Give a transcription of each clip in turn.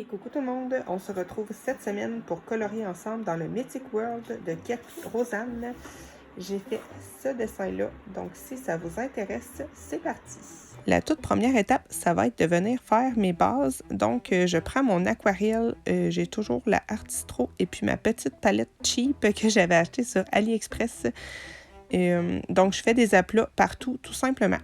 Et coucou tout le monde, on se retrouve cette semaine pour colorier ensemble dans le Mythic World de Katy Rosanne. J'ai fait ce dessin-là, donc si ça vous intéresse, c'est parti! La toute première étape, ça va être de venir faire mes bases. Donc, je prends mon aquarelle, j'ai toujours la Artistro et puis ma petite palette cheap que j'avais achetée sur AliExpress. Donc, je fais des aplats partout, tout simplement.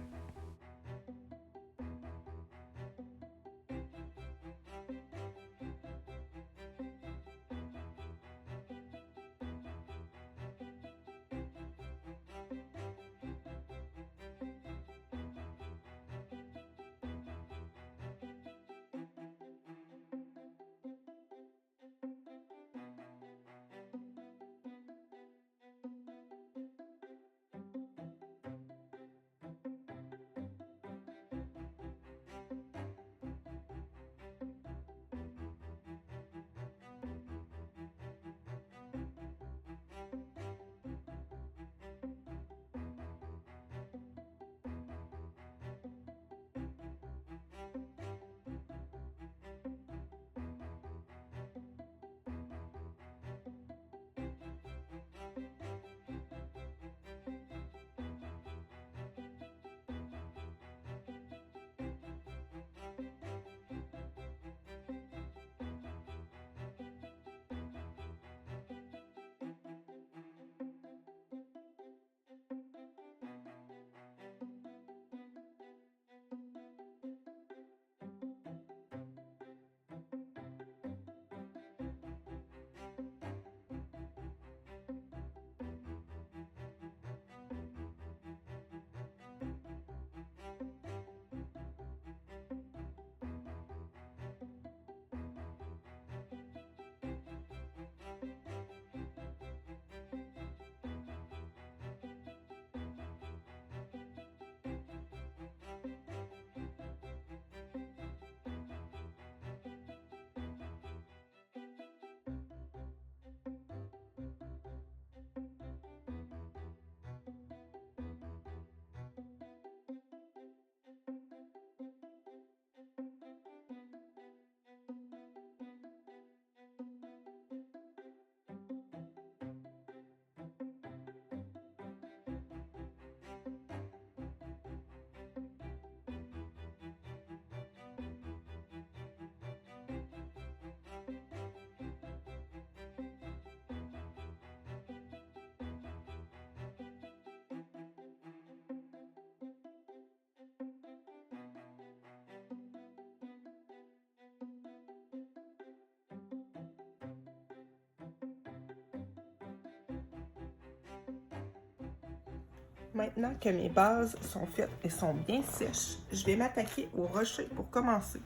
Maintenant que mes bases sont faites et sont bien sèches, je vais m'attaquer aux rochers pour commencer.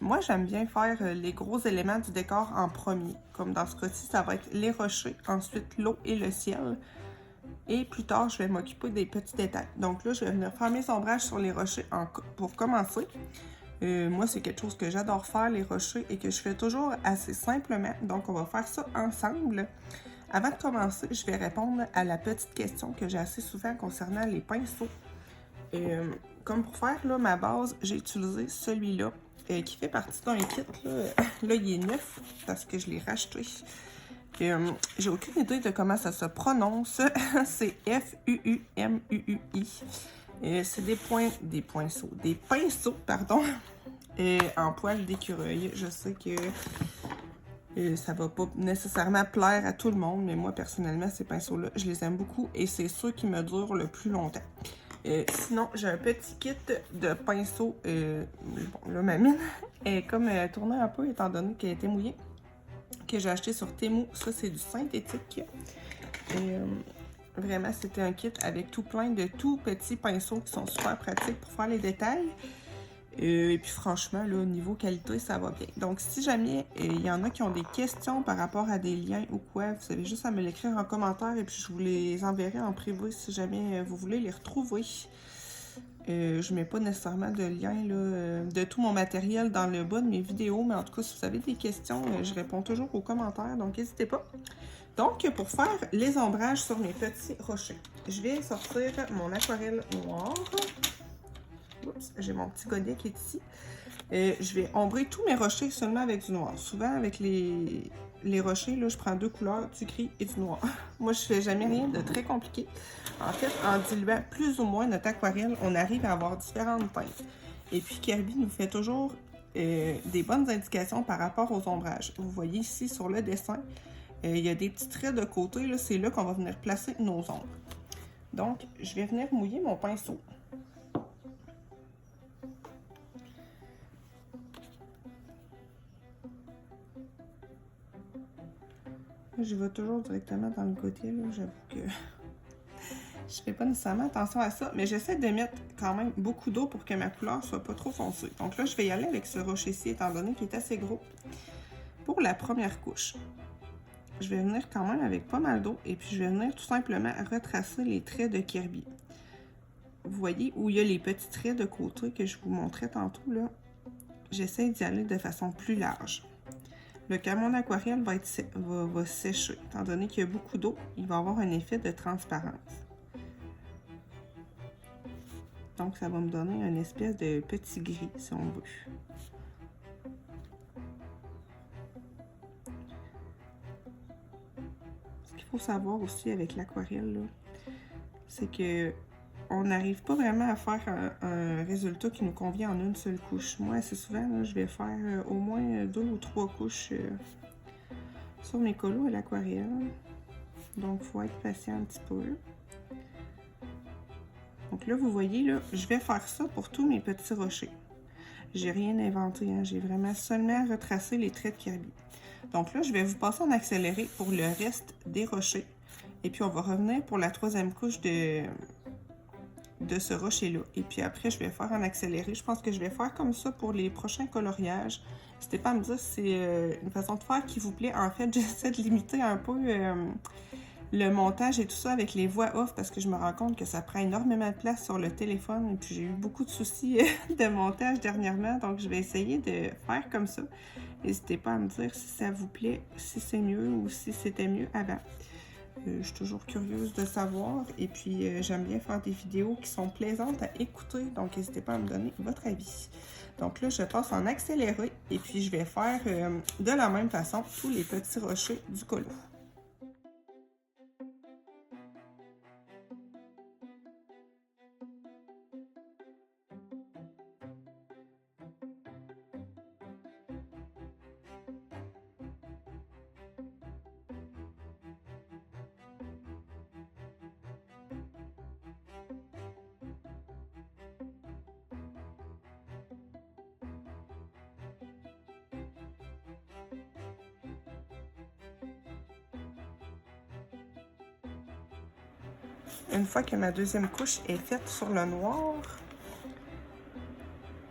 Moi, j'aime bien faire les gros éléments du décor en premier. Comme dans ce cas-ci, ça va être les rochers, ensuite l'eau et le ciel. Et plus tard, je vais m'occuper des petits détails. Donc là, je vais venir faire mes ombrages sur les rochers pour commencer. Moi, c'est quelque chose que j'adore faire, les rochers, et que je fais toujours assez simplement. Donc, on va faire ça ensemble. Avant de commencer, je vais répondre à la petite question que j'ai assez souvent concernant les pinceaux. Comme pour faire là, ma base, j'ai utilisé celui-là qui fait partie d'un kit. Là, il est neuf parce que je l'ai racheté. J'ai aucune idée de comment ça se prononce. C'est F-U-U-M-U-U-I. C'est des pinceaux, pardon, en poil d'écureuil. Je sais que ça va pas nécessairement plaire à tout le monde, mais moi, personnellement, ces pinceaux-là, je les aime beaucoup et c'est ceux qui me durent le plus longtemps. Sinon, j'ai un petit kit de pinceaux. Bon, là, ma mine est comme tournée un peu étant donné qu'elle était mouillée, que j'ai acheté sur Temu. Ça, c'est du synthétique. Vraiment, c'était un kit avec tout plein de tout petits pinceaux qui sont super pratiques pour faire les détails. Et puis franchement, là, au niveau qualité, ça va bien. Donc, si jamais il y en a qui ont des questions par rapport à des liens ou quoi, vous avez juste à me l'écrire en commentaire et puis je vous les enverrai en privé si jamais vous voulez les retrouver. Je mets pas nécessairement de lien là, de tout mon matériel dans le bas de mes vidéos, mais en tout cas, si vous avez des questions, je réponds toujours aux commentaires, donc n'hésitez pas. Donc, pour faire les ombrages sur mes petits rochers, je vais sortir mon aquarelle noire. Oups, j'ai mon petit godet qui est ici. Je vais ombrer tous mes rochers seulement avec du noir. Souvent, avec les rochers, là, je prends 2 couleurs, du gris et du noir. Moi, je fais jamais rien de très compliqué. En fait, en diluant plus ou moins notre aquarelle, on arrive à avoir différentes teintes. Et puis, Kirby nous fait toujours des bonnes indications par rapport aux ombrages. Vous voyez ici sur le dessin, il y a des petits traits de côté, c'est là qu'on va venir placer nos ombres. Donc, je vais venir mouiller mon pinceau. Je vais toujours directement dans le côté, là, j'avoue que je fais pas nécessairement attention à ça, mais j'essaie de mettre quand même beaucoup d'eau pour que ma couleur soit pas trop foncée. Donc là, je vais y aller avec ce rocher-ci, étant donné qu'il est assez gros. Pour la première couche, je vais venir quand même avec pas mal d'eau et puis je vais venir tout simplement retracer les traits de Kirby. Vous voyez où il y a les petits traits de côté que je vous montrais tantôt, là? J'essaie d'y aller de façon plus large. Quand mon aquarelle va sécher, étant donné qu'il y a beaucoup d'eau, il va avoir un effet de transparence. Donc, ça va me donner une espèce de petit gris, si on veut. Ce qu'il faut savoir aussi avec l'aquarelle, c'est que on n'arrive pas vraiment à faire un résultat qui nous convient en une seule couche. Moi, assez souvent, là, je vais faire au moins 2 ou 3 couches sur mes colos à l'aquarelle. Donc, il faut être patient un petit peu. Donc là, vous voyez, là, je vais faire ça pour tous mes petits rochers. J'ai rien inventé, hein, j'ai vraiment seulement retracé les traits de Kirby. Donc là, je vais vous passer en accéléré pour le reste des rochers. Et puis, on va revenir pour la 3e couche de ce rocher-là. Et puis après, je vais faire en accéléré. Je pense que je vais faire comme ça pour les prochains coloriages. N'hésitez pas à me dire si c'est une façon de faire qui vous plaît. En fait, j'essaie de limiter un peu le montage et tout ça avec les voix off parce que je me rends compte que ça prend énormément de place sur le téléphone. Et puis j'ai eu beaucoup de soucis de montage dernièrement. Donc je vais essayer de faire comme ça. N'hésitez pas à me dire si ça vous plaît, si c'est mieux ou si c'était mieux avant. Je suis toujours curieuse de savoir et puis j'aime bien faire des vidéos qui sont plaisantes à écouter, donc n'hésitez pas à me donner votre avis. Donc là, je passe en accéléré et puis je vais faire de la même façon tous les petits rochers du colo. Une fois que ma 2e couche est faite sur le noir,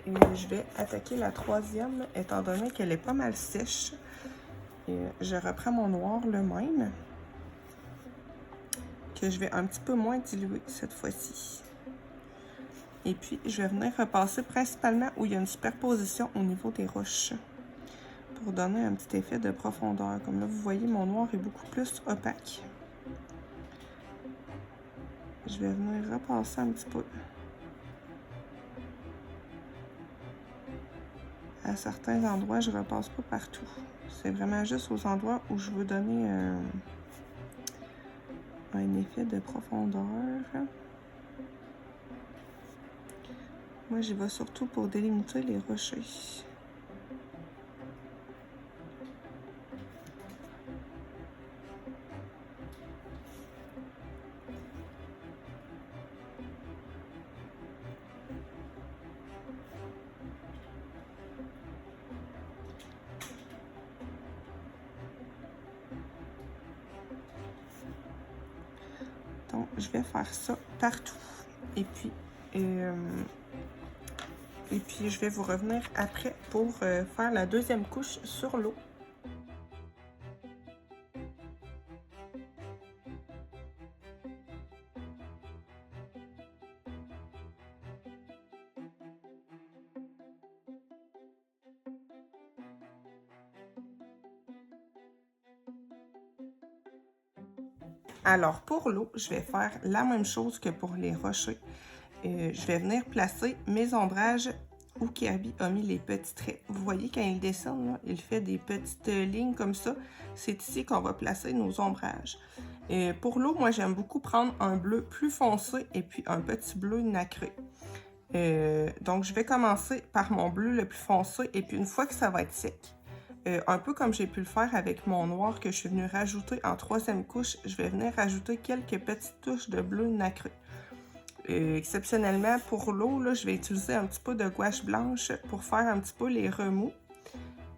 je vais attaquer la 3e, étant donné qu'elle est pas mal sèche. Je reprends mon noir le même, que je vais un petit peu moins diluer cette fois-ci. Et puis, je vais venir repasser principalement où il y a une superposition au niveau des roches, pour donner un petit effet de profondeur. Comme là, vous voyez, mon noir est beaucoup plus opaque. Je vais venir repasser un petit peu. À certains endroits, je repasse pas partout. C'est vraiment juste aux endroits où je veux donner un effet de profondeur. Moi, j'y vais surtout pour délimiter les rochers. Donc, je vais faire ça partout. Et puis, je vais vous revenir après pour faire la 2e couche sur l'eau. Alors, pour l'eau, je vais faire la même chose que pour les rochers. Je vais venir placer mes ombrages où Kirby a mis les petits traits. Vous voyez quand il descend, là, il fait des petites lignes comme ça. C'est ici qu'on va placer nos ombrages. Et pour l'eau, moi j'aime beaucoup prendre un bleu plus foncé et puis un petit bleu nacré. Donc je vais commencer par mon bleu le plus foncé et puis une fois que ça va être sec, un peu comme j'ai pu le faire avec mon noir que je suis venue rajouter en troisième couche, je vais venir rajouter quelques petites touches de bleu nacré. Exceptionnellement, pour l'eau, je vais utiliser un petit peu de gouache blanche pour faire un petit peu les remous.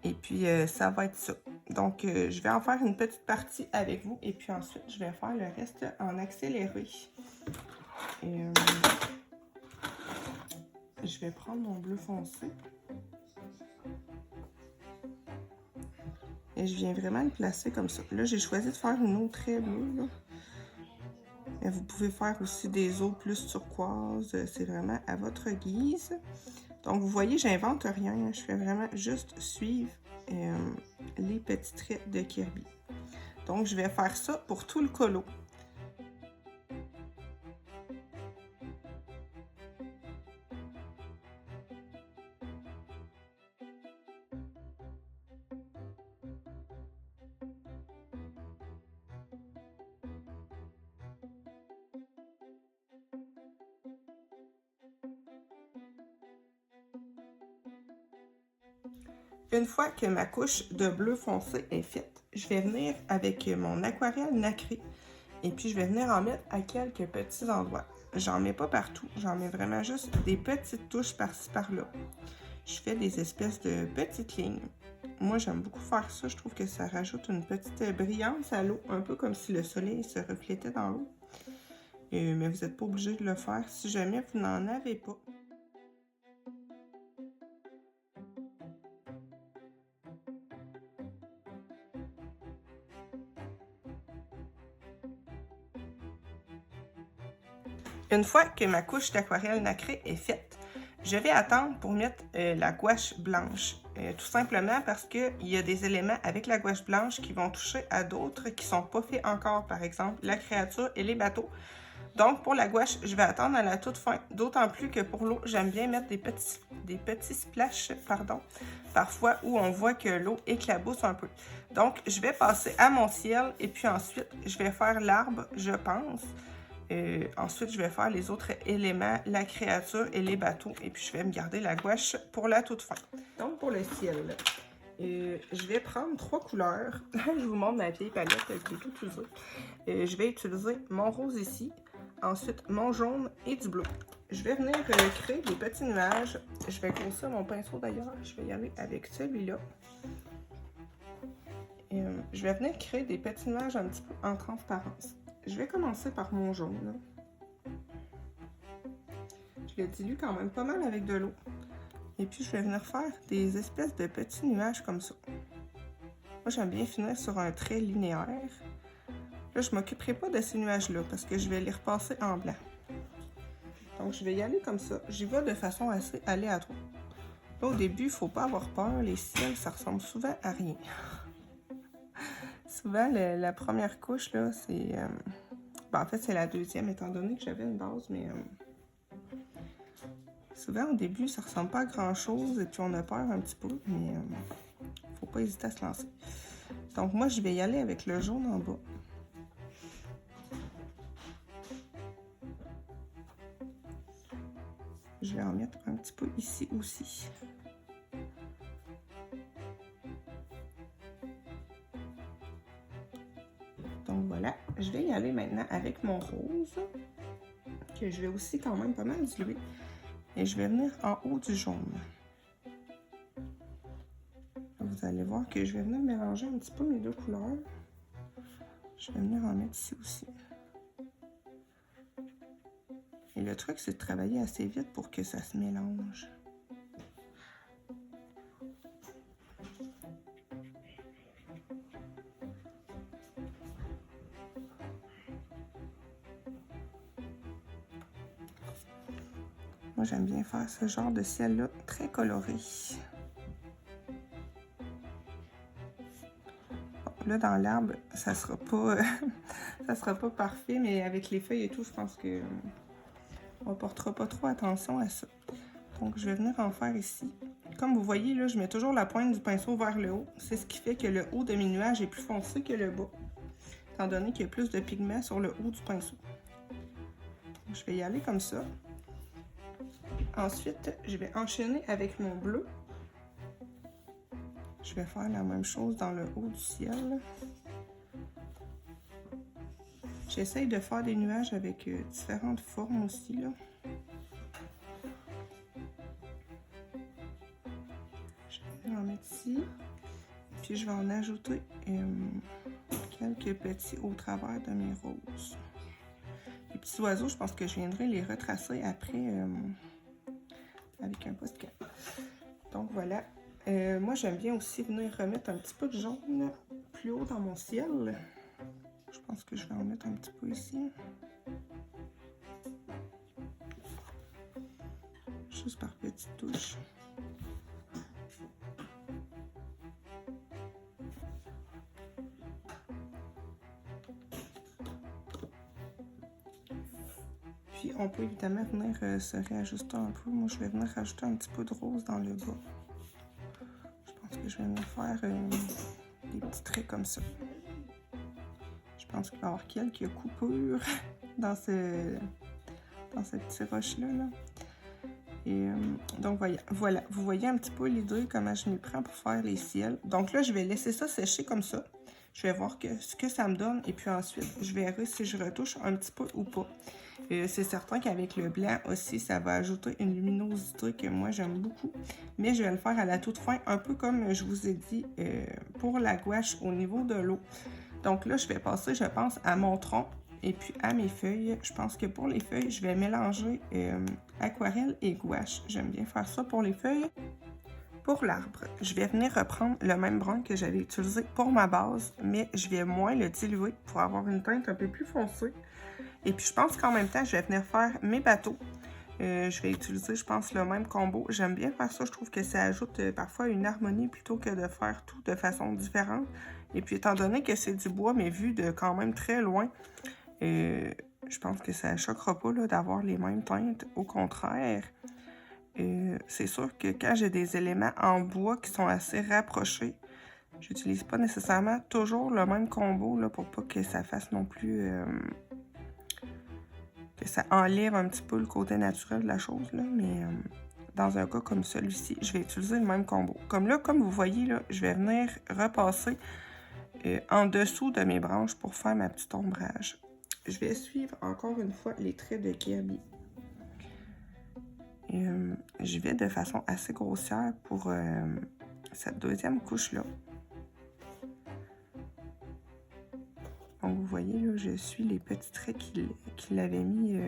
Et puis, ça va être ça. Donc, je vais en faire une petite partie avec vous. Et puis ensuite, je vais faire le reste en accéléré. Je vais prendre mon bleu foncé. Et je viens vraiment le placer comme ça. Là, j'ai choisi de faire une eau très bleue, là. Mais vous pouvez faire aussi des eaux plus turquoise, c'est vraiment à votre guise. Donc vous voyez, j'invente rien, je fais vraiment juste suivre les petits traits de Kirby. Donc je vais faire ça pour tout le colo. Une fois que ma couche de bleu foncé est faite, je vais venir avec mon aquarelle nacrée et puis je vais venir en mettre à quelques petits endroits. J'en mets pas partout, j'en mets vraiment juste des petites touches par-ci par-là. Je fais des espèces de petites lignes. Moi, j'aime beaucoup faire ça, je trouve que ça rajoute une petite brillance à l'eau, un peu comme si le soleil se reflétait dans l'eau. Mais vous n'êtes pas obligé de le faire si jamais vous n'en avez pas. Une fois que ma couche d'aquarelle nacrée est faite, je vais attendre pour mettre la gouache blanche. Tout simplement parce qu'il y a des éléments avec la gouache blanche qui vont toucher à d'autres qui ne sont pas faits encore, par exemple la créature et les bateaux. Donc pour la gouache, je vais attendre à la toute fin, d'autant plus que pour l'eau, j'aime bien mettre des petits splashes, parfois où on voit que l'eau éclabousse un peu. Donc je vais passer à mon ciel et puis ensuite je vais faire l'arbre, je pense. Ensuite, je vais faire les autres éléments, la créature et les bateaux. Et puis, je vais me garder la gouache pour la toute fin. Donc, pour le ciel, je vais prendre 3 couleurs. Je vous montre ma vieille palette que j'ai tout utilisée. Je vais utiliser mon rose ici. Ensuite, mon jaune et du bleu. Je vais venir créer des petits nuages. Je vais grossir mon pinceau d'ailleurs. Je vais y aller avec celui-là. Je vais venir créer des petits nuages un petit peu en transparence. Je vais commencer par mon jaune. Je le dilue quand même pas mal avec de l'eau. Et puis, je vais venir faire des espèces de petits nuages comme ça. Moi, j'aime bien finir sur un trait linéaire. Là, je ne m'occuperai pas de ces nuages-là parce que je vais les repasser en blanc. Donc, je vais y aller comme ça. J'y vais de façon assez aléatoire. Là, au début, il ne faut pas avoir peur. Les ciels, ça ressemble souvent à rien. Souvent, la première couche, là, c'est... en fait, c'est la deuxième, étant donné que j'avais une base, mais... souvent, au début, ça ressemble pas à grand-chose, et puis on a peur un petit peu, mais... faut pas hésiter à se lancer. Donc, moi, je vais y aller avec le jaune en bas. Je vais en mettre un petit peu ici aussi. Donc voilà, je vais y aller maintenant avec mon rose, que je vais aussi quand même pas mal diluer. Et je vais venir en haut du jaune. Vous allez voir que je vais venir mélanger un petit peu mes deux couleurs. Je vais venir en mettre ici aussi. Et le truc, c'est de travailler assez vite pour que ça se mélange. Moi, j'aime bien faire ce genre de ciel-là, très coloré. Bon, là, dans l'arbre, ça sera pas, ça sera pas parfait, mais avec les feuilles et tout, je pense que on portera pas trop attention à ça. Donc, je vais venir en faire ici. Comme vous voyez, là, je mets toujours la pointe du pinceau vers le haut. C'est ce qui fait que le haut de mes nuages est plus foncé que le bas, étant donné qu'il y a plus de pigments sur le haut du pinceau. Donc, je vais y aller comme ça. Ensuite, je vais enchaîner avec mon bleu. Je vais faire la même chose dans le haut du ciel. J'essaye de faire des nuages avec différentes formes aussi, là. Je vais en mettre ici. Puis je vais en ajouter quelques petits au travers de mes roses. Les petits oiseaux, je pense que je viendrai les retracer après avec un post-it. Donc voilà. Moi, j'aime bien aussi venir remettre un petit peu de jaune plus haut dans mon ciel. Je pense que je vais en mettre un petit peu ici. Juste par petites touches. Puis on peut évidemment venir se réajuster un peu. Moi, je vais venir rajouter un petit peu de rose dans le bas. Je pense que je vais venir faire des petits traits comme ça. Je pense qu'il va y avoir quelques coupures dans ce petit roche-là. Là. Et donc voilà, vous voyez un petit peu l'idée, comment je m'y prends pour faire les ciels. Donc là, je vais laisser ça sécher comme ça. Je vais voir ce que ça me donne et puis ensuite, je verrai si je retouche un petit peu ou pas. C'est certain qu'avec le blanc aussi, ça va ajouter une luminosité que moi, j'aime beaucoup. Mais je vais le faire à la toute fin, un peu comme je vous ai dit pour la gouache au niveau de l'eau. Donc là, je vais passer, je pense, à mon tronc et puis à mes feuilles. Je pense que pour les feuilles, je vais mélanger aquarelle et gouache. J'aime bien faire ça pour les feuilles. Pour l'arbre, je vais venir reprendre le même brun que j'avais utilisé pour ma base, mais je vais moins le diluer pour avoir une teinte un peu plus foncée. Et puis je pense qu'en même temps, je vais venir faire mes bateaux. Je vais utiliser, je pense, le même combo. J'aime bien faire ça, je trouve que ça ajoute parfois une harmonie plutôt que de faire tout de façon différente. Et puis étant donné que c'est du bois, mais vu de quand même très loin, je pense que ça ne choquera pas d'avoir les mêmes teintes. Au contraire, c'est sûr que quand j'ai des éléments en bois qui sont assez rapprochés, j'utilise pas nécessairement toujours le même combo là, pour pas que ça fasse non plus... que ça enlève un petit peu le côté naturel de la chose, là, mais dans un cas comme celui-ci, je vais utiliser le même combo. Comme là, comme vous voyez, là, je vais venir repasser en dessous de mes branches pour faire ma petite ombrage. Je vais suivre encore une fois les traits de Kirby. Je vais de façon assez grossière pour cette deuxième couche-là. Donc, vous voyez, là, je suis les petits traits qu'il avait mis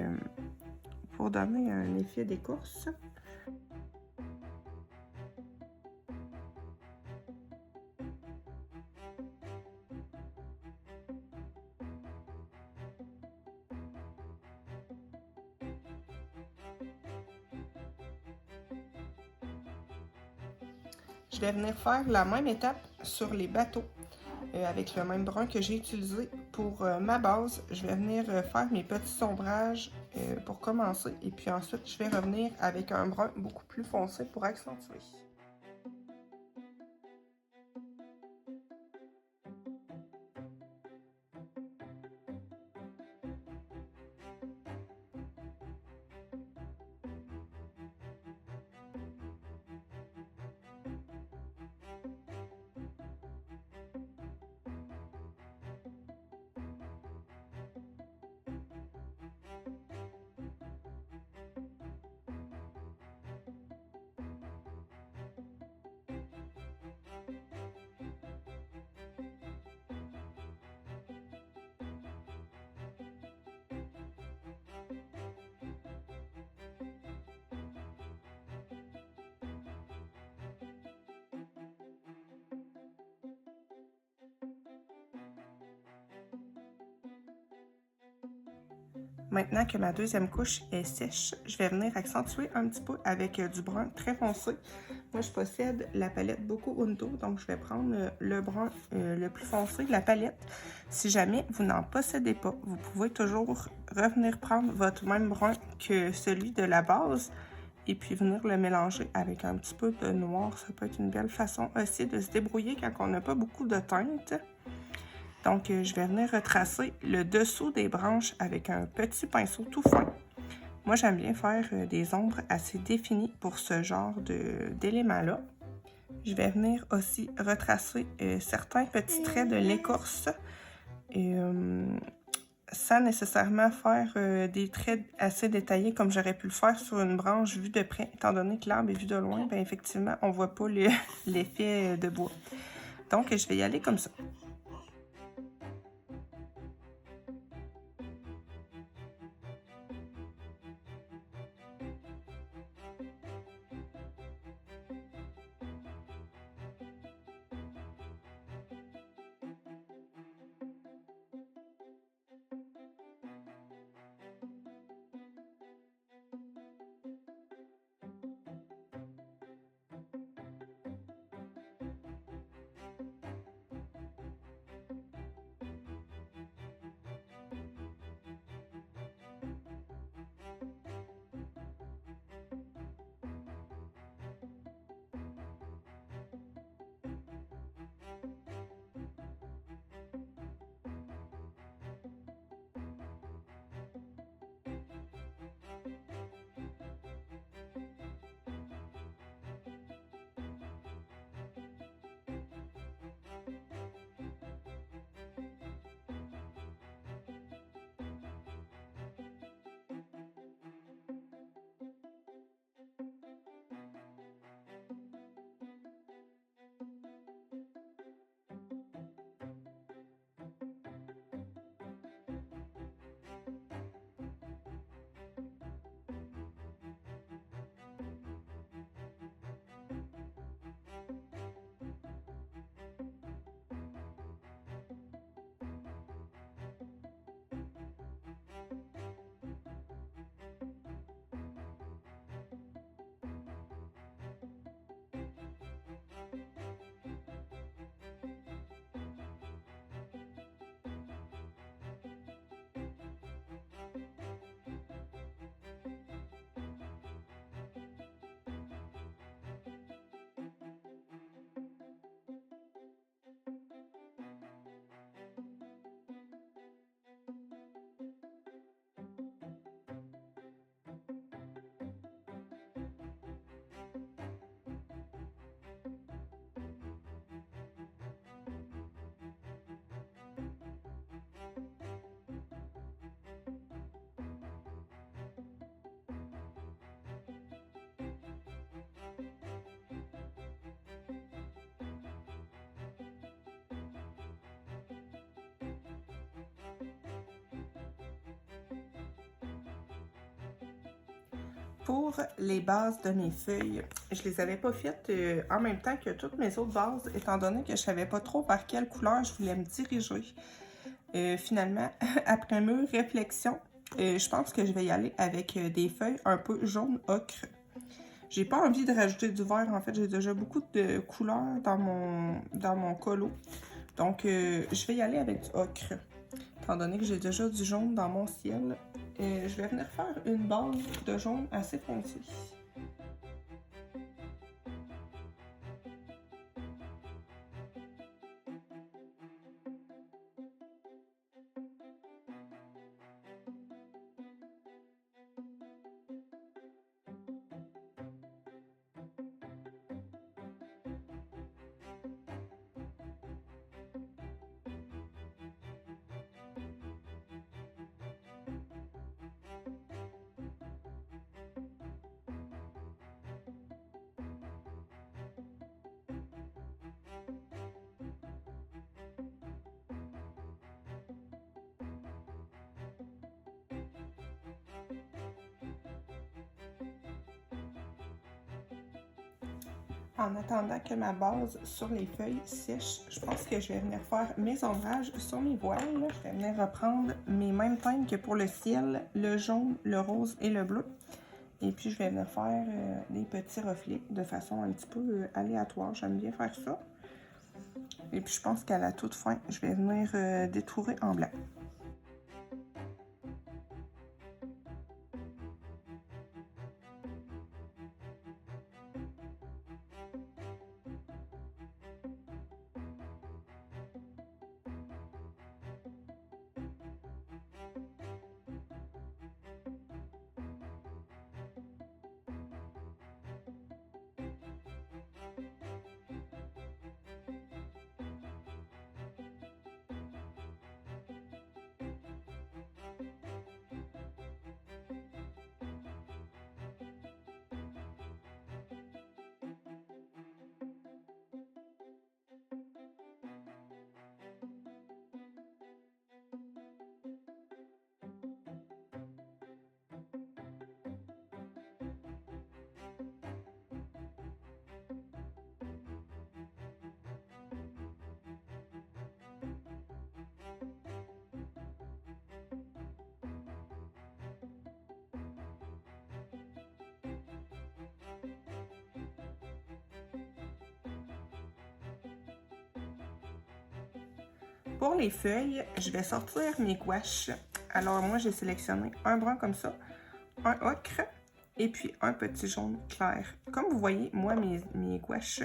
pour donner un effet d'écorce. Je vais venir faire la même étape sur les bateaux. Avec le même brun que j'ai utilisé pour ma base. Je vais venir faire mes petits ombrages pour commencer. Et puis ensuite, je vais revenir avec un brun beaucoup plus foncé pour accentuer. Maintenant que ma deuxième couche est sèche, je vais venir accentuer un petit peu avec du brun très foncé. Moi, je possède la palette Boko Hundo, donc je vais prendre le brun le plus foncé de la palette. Si jamais vous n'en possédez pas, vous pouvez toujours revenir prendre votre même brun que celui de la base. et puis venir le mélanger avec un petit peu de noir. Ça peut être une belle façon aussi de se débrouiller quand on n'a pas beaucoup de teinte. Donc, je vais venir retracer le dessous des branches avec un petit pinceau tout fin. Moi, j'aime bien faire des ombres assez définies pour ce genre d'éléments-là. Je vais venir aussi retracer certains petits traits de l'écorce sans nécessairement faire des traits assez détaillés comme j'aurais pu le faire sur une branche vue de près. Étant donné que l'arbre est vu de loin, bien effectivement, on ne voit pas l'effet de bois. Donc, je vais y aller comme ça. Pour les bases de mes feuilles, je les avais pas faites en même temps que toutes mes autres bases, étant donné que je savais pas trop par quelle couleur je voulais me diriger. Finalement, après mûre réflexion, je pense que je vais y aller avec des feuilles un peu jaune ocre. J'ai pas envie de rajouter du vert, en fait, j'ai déjà beaucoup de couleurs dans mon colo. Donc, je vais y aller avec du ocre, étant donné que j'ai déjà du jaune dans mon ciel. Je vais venir faire une base de jaune assez foncée. En attendant que ma base sur les feuilles sèche, je pense que je vais venir faire mes ombrages sur mes voiles. Je vais venir reprendre mes mêmes teintes que pour le ciel, le jaune, le rose et le bleu. Et puis je vais venir faire des petits reflets de façon un petit peu aléatoire. J'aime bien faire ça. Et puis je pense qu'à la toute fin, je vais venir détourer en blanc. Pour les feuilles, je vais sortir mes gouaches. Alors moi, j'ai sélectionné un brun comme ça, un ocre et puis un petit jaune clair. Comme vous voyez, moi, mes gouaches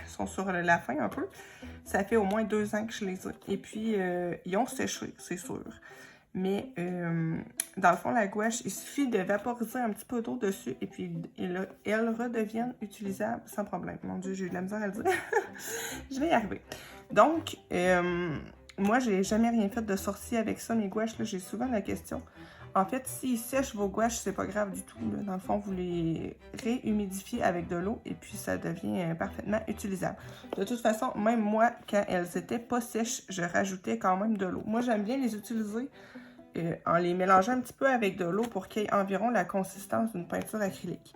sont sur la fin un peu. Ça fait au moins 2 ans que je les ai. Et puis, ils ont séché, c'est sûr. Mais dans le fond, la gouache, il suffit de vaporiser un petit peu d'eau dessus et puis elles redeviennent utilisables sans problème. Mon Dieu, j'ai eu de la misère à le dire. Je vais y arriver. Donc, moi, j'ai jamais rien fait de sorcier avec ça, mes gouaches. J'ai souvent la question. En fait, s'ils sèchent vos gouaches, c'est pas grave du tout. Là. Dans le fond, vous les réhumidifiez avec de l'eau et puis ça devient parfaitement utilisable. De toute façon, même moi, quand elles étaient pas sèches, je rajoutais quand même de l'eau. Moi, j'aime bien les utiliser en les mélangeant un petit peu avec de l'eau pour qu'il y ait environ la consistance d'une peinture acrylique.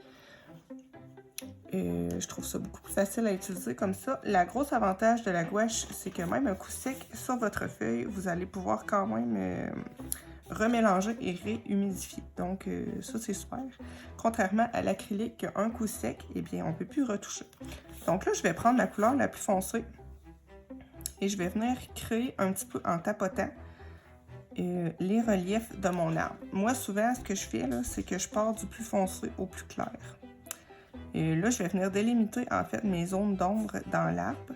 Je trouve ça beaucoup plus facile à utiliser comme ça. La grosse avantage de la gouache, c'est que même un coup sec sur votre feuille, vous allez pouvoir quand même remélanger et réhumidifier. Donc, ça, c'est super. Contrairement à l'acrylique, un coup sec, eh bien, on ne peut plus retoucher. Donc là, je vais prendre la couleur la plus foncée et je vais venir créer un petit peu en tapotant les reliefs de mon arbre. Moi, souvent, ce que je fais, c'est que je pars du plus foncé au plus clair. Et là, je vais venir délimiter, en fait, mes zones d'ombre dans l'arbre.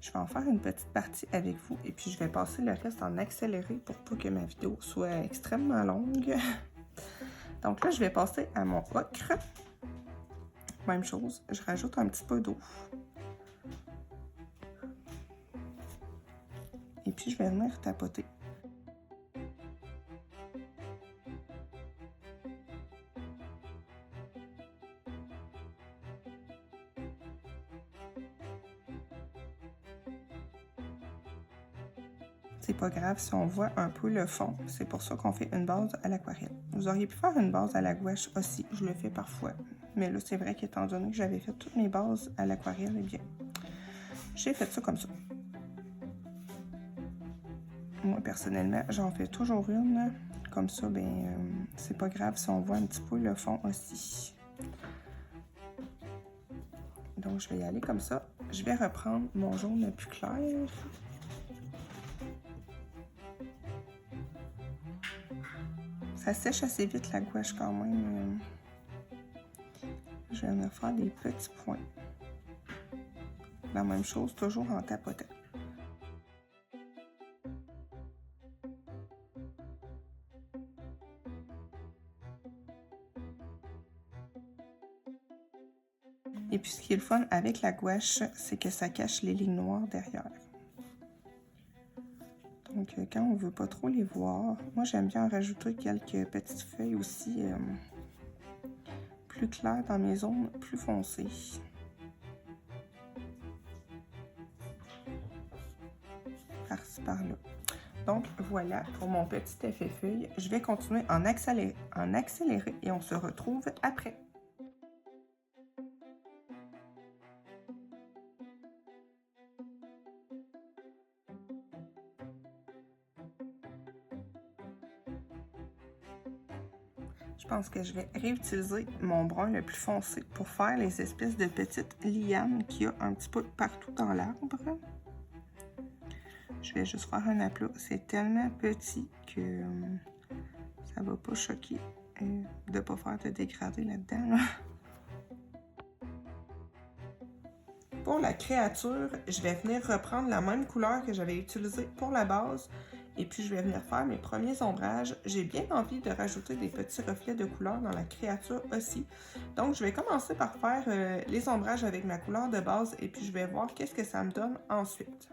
Je vais en faire une petite partie avec vous et puis je vais passer le reste en accéléré pour pas que ma vidéo soit extrêmement longue. Donc là, je vais passer à mon ocre. Même chose, je rajoute un petit peu d'eau. Et puis, je vais venir tapoter. C'est pas grave si on voit un peu le fond. C'est pour ça qu'on fait une base à l'aquarelle. Vous auriez pu faire une base à la gouache aussi. Je le fais parfois. Mais là, c'est vrai qu'étant donné que j'avais fait toutes mes bases à l'aquarelle, eh bien, j'ai fait ça comme ça. Moi, personnellement, j'en fais toujours une. Comme ça, ben, c'est pas grave si on voit un petit peu le fond aussi. Donc, je vais y aller comme ça. Je vais reprendre mon jaune plus clair. Ça sèche assez vite la gouache quand même. Je vais venir faire des petits points. La même chose, toujours en tapotant. Et puis ce qui est le fun avec la gouache, c'est que ça cache les lignes noires derrière. Donc quand on ne veut pas trop les voir, moi j'aime bien en rajouter quelques petites feuilles aussi plus claires dans mes zones plus foncées. Par-ci, par-là. Donc voilà pour mon petit effet feuille. Je vais continuer en accéléré et on se retrouve après. Je pense que je vais réutiliser mon brun le plus foncé pour faire les espèces de petites lianes qu'il y a un petit peu partout dans l'arbre. Je vais juste faire un aplat. C'est tellement petit que ça va pas choquer de ne pas faire de dégradé là-dedans. Pour la créature, je vais venir reprendre la même couleur que j'avais utilisée pour la base. Et puis, je vais venir faire mes premiers ombrages. J'ai bien envie de rajouter des petits reflets de couleur dans la créature aussi. Donc, je vais commencer par faire les ombrages avec ma couleur de base et puis je vais voir qu'est-ce que ça me donne ensuite.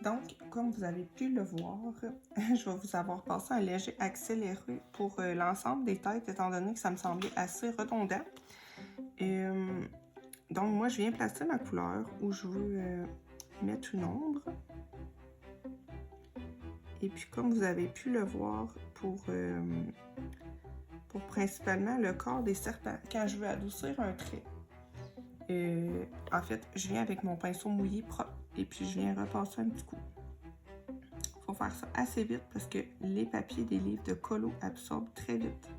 Donc, comme vous avez pu le voir, je vais vous avoir passé un léger accéléré pour l'ensemble des têtes, étant donné que ça me semblait assez redondant. Donc, moi, je viens placer ma couleur où je veux mettre une ombre. Et puis, comme vous avez pu le voir, pour principalement le corps des serpents, quand je veux adoucir un trait, en fait, je viens avec mon pinceau mouillé propre et puis je viens repasser un petit coup. Il faut faire ça assez vite parce que les papiers des livres de colo absorbent très vite.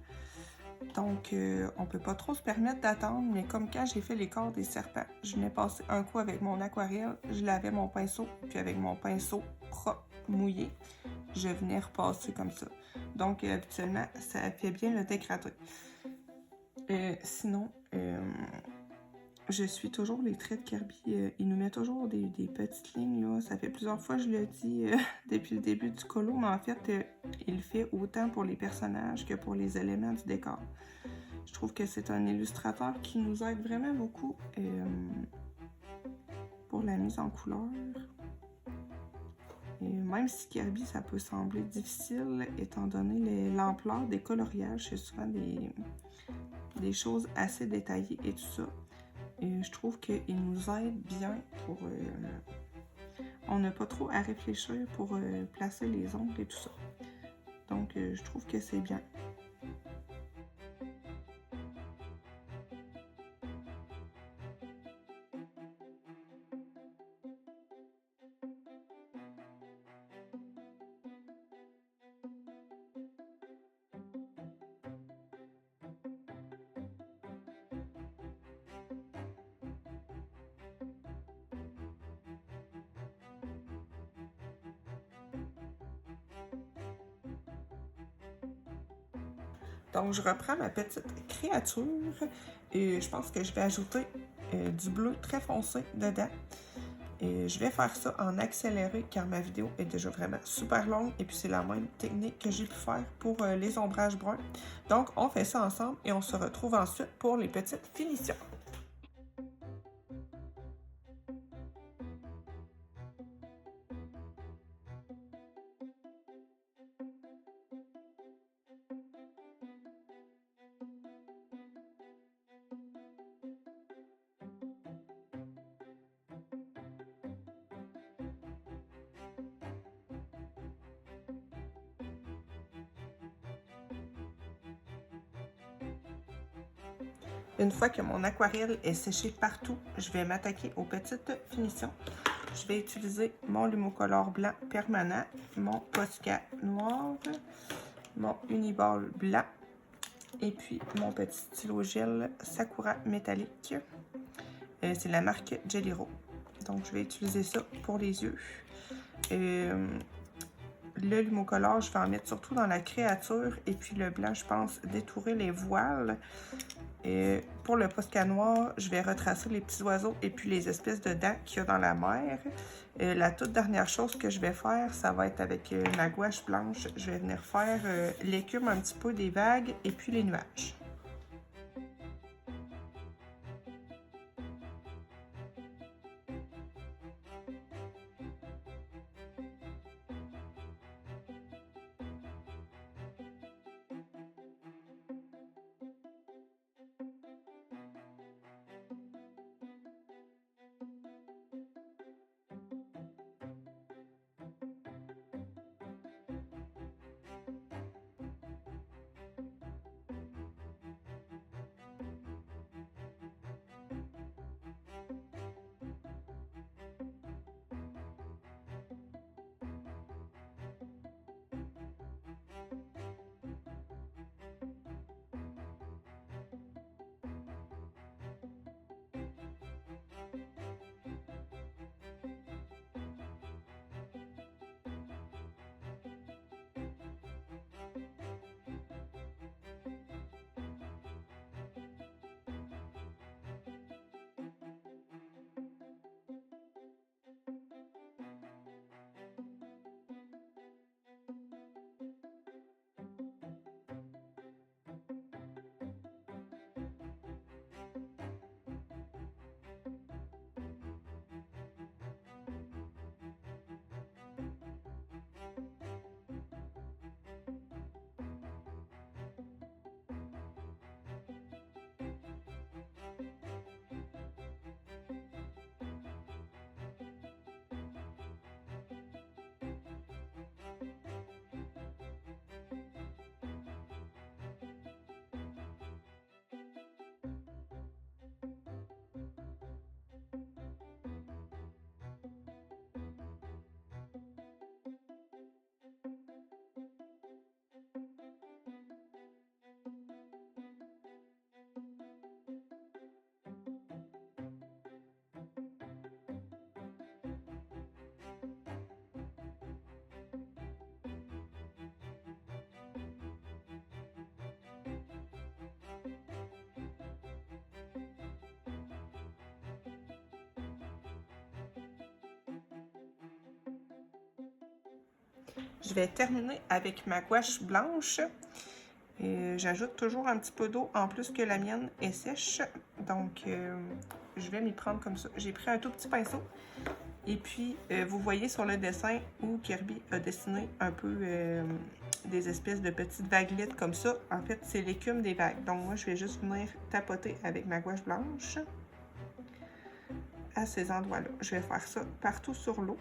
Donc, on ne peut pas trop se permettre d'attendre, mais comme quand j'ai fait les corps des serpents, je venais passer un coup avec mon aquarelle, je lavais mon pinceau, puis avec mon pinceau propre, mouillé, je venais repasser comme ça. Donc, habituellement, ça fait bien le dégradé. Sinon, je suis toujours les traits de Kirby. Il nous met toujours des petites lignes, là. Ça fait plusieurs fois que je le dis depuis le début du colo, mais en fait, il le fait autant pour les personnages que pour les éléments du décor. Je trouve que c'est un illustrateur qui nous aide vraiment beaucoup pour la mise en couleur. Et même si Kirby, ça peut sembler difficile, étant donné l'ampleur des coloriages, c'est souvent des choses assez détaillées et tout ça. Et je trouve qu'il nous aide bien pour... on n'a pas trop à réfléchir pour placer les ongles et tout ça. Donc, je trouve que c'est bien. Donc, je reprends ma petite créature et je pense que je vais ajouter du bleu très foncé dedans. Et je vais faire ça en accéléré car ma vidéo est déjà vraiment super longue et puis c'est la même technique que j'ai pu faire pour les ombrages bruns. Donc, on fait ça ensemble et on se retrouve ensuite pour les petites finitions. Une fois que mon aquarelle est séchée partout, je vais m'attaquer aux petites finitions. Je vais utiliser mon Lumocolor blanc permanent, mon Posca noir, mon Uniball blanc et puis mon petit stylo gel Sakura métallique. C'est la marque Jelly Roll. Donc, je vais utiliser ça pour les yeux. Le Lumocolor, je vais en mettre surtout dans la créature. Et puis le blanc, je pense, détourer les voiles. Et pour le Posca noir, je vais retracer les petits oiseaux et puis les espèces de dents qu'il y a dans la mer. La toute dernière chose que je vais faire, ça va être avec ma gouache blanche. Je vais venir faire l'écume un petit peu des vagues et puis les nuages. Je vais terminer avec ma gouache blanche. J'ajoute toujours un petit peu d'eau en plus que la mienne est sèche. Donc, je vais m'y prendre comme ça. J'ai pris un tout petit pinceau. Et puis, vous voyez sur le dessin où Kirby a dessiné un peu des espèces de petites vaguelettes comme ça. En fait, c'est l'écume des vagues. Donc, moi, je vais juste venir tapoter avec ma gouache blanche à ces endroits-là. Je vais faire ça partout sur l'eau.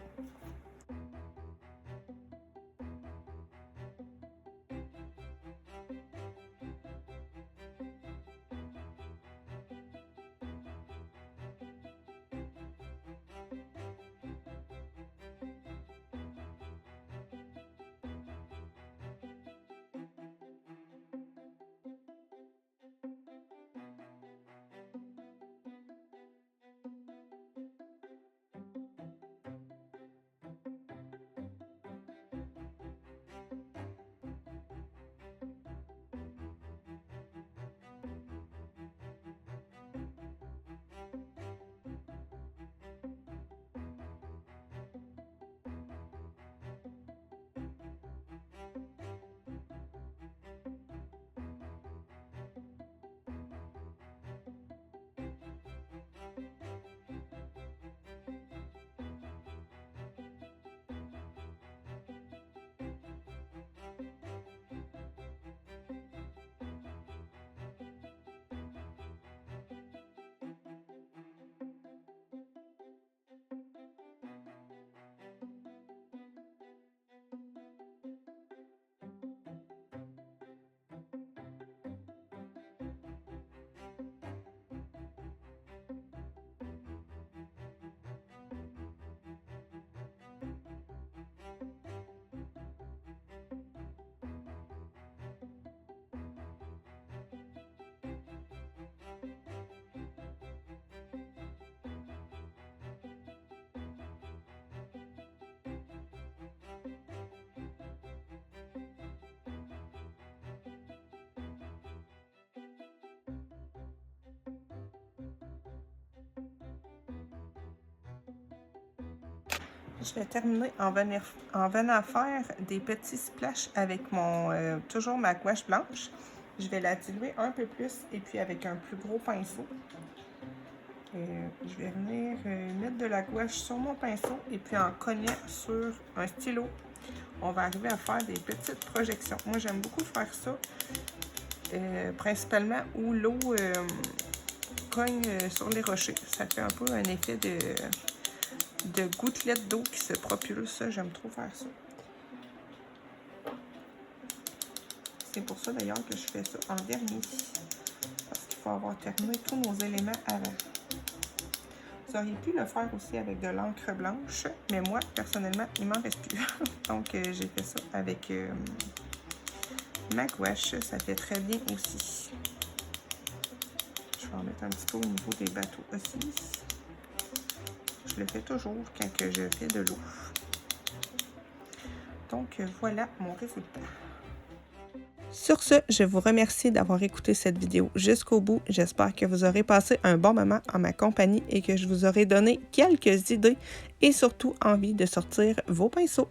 Je vais terminer en venant faire des petits splashes avec toujours ma gouache blanche. Je vais la diluer un peu plus et puis avec un plus gros pinceau. Je vais venir mettre de la gouache sur mon pinceau et puis en cognant sur un stylo, on va arriver à faire des petites projections. Moi, j'aime beaucoup faire ça, principalement où l'eau cogne sur les rochers. Ça fait un peu un effet de gouttelettes d'eau qui se propulsent. J'aime trop faire ça. C'est pour ça d'ailleurs que je fais ça en dernier. Parce qu'il faut avoir terminé tous nos éléments avant. Vous auriez pu le faire aussi avec de l'encre blanche, mais moi, personnellement, il m'en reste plus. Donc, j'ai fait ça avec ma gouache. Ça fait très bien aussi. Je vais en mettre un petit peu au niveau des bateaux aussi. Je le fais toujours quand je fais de l'eau. Donc, voilà mon résultat. Sur ce, je vous remercie d'avoir écouté cette vidéo jusqu'au bout. J'espère que vous aurez passé un bon moment en ma compagnie et que je vous aurai donné quelques idées et surtout envie de sortir vos pinceaux.